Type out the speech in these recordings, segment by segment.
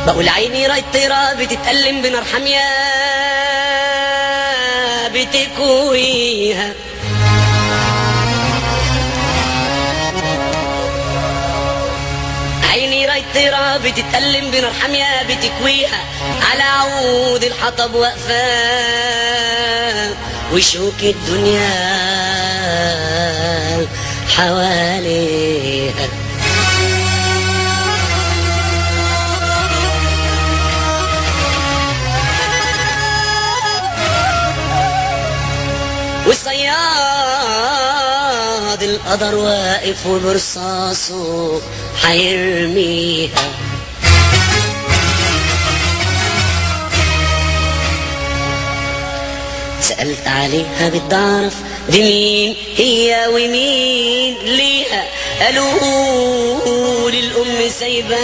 بقول عيني رايت طيرة بتتألم بنار حامية بتكويها، عيني رايت طيرة بتتألم بنار حامية بتكويها، على عود الحطب واقفة وشوك الدنيا حواليها. والصياد القدر واقف وبرصاصه حيرميها، سألت عليها بدي أعرف دي مين هي ومين ليها، قالوا لي الأم سايباها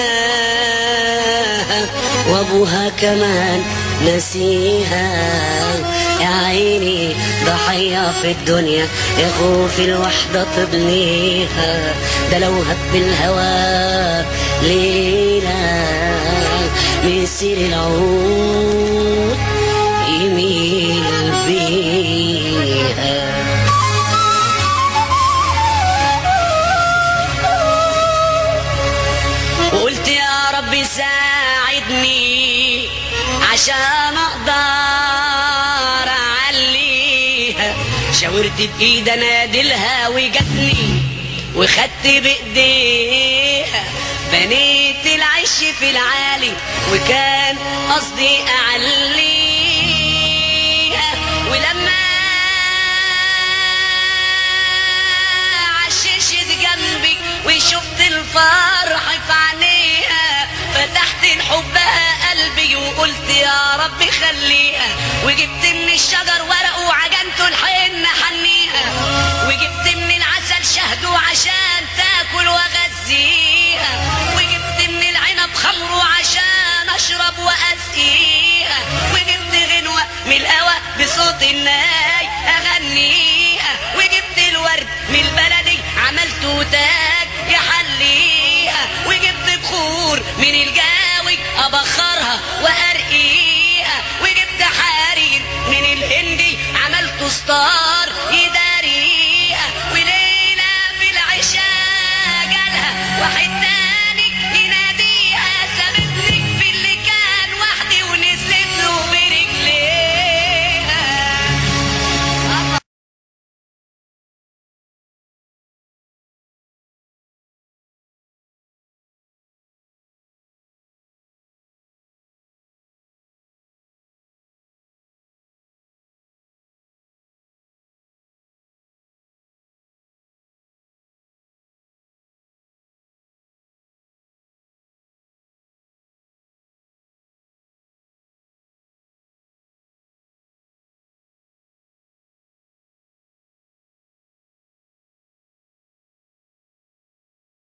وأبوها كمان نسيها. يا عيني ضحية في الدنيا يا خوف الوحدة تضنيها، ده لو هب الهوى ليلة مسير العود يميل بيها. وقلت يا رب ساعدني عشان اقدر اعليها، شاورت بايد انادلها وجتني وخدت بايديها، بنيت العش في العالي وكان قصدي اعليها، ولما عششت جنبي وشفت الفرح في عينيها، فتحت لحبها قلبي وقلت يا رب خليها، وجبت من الشجر ورق وعجنته الحنة حنيها، وجبت من العسل شهده عشان تاكل واغذيها، وجبت من العنب خمره عشان اشرب واسقيها، وجبت غنوة من الهوا بصوت الناي اغنيها، وجبت الورد من البلدي عملته تاج يحليها، وجبت بخور من الجاوي ابخرها وارقيها، وجبت حرير من الهندي عملته ستار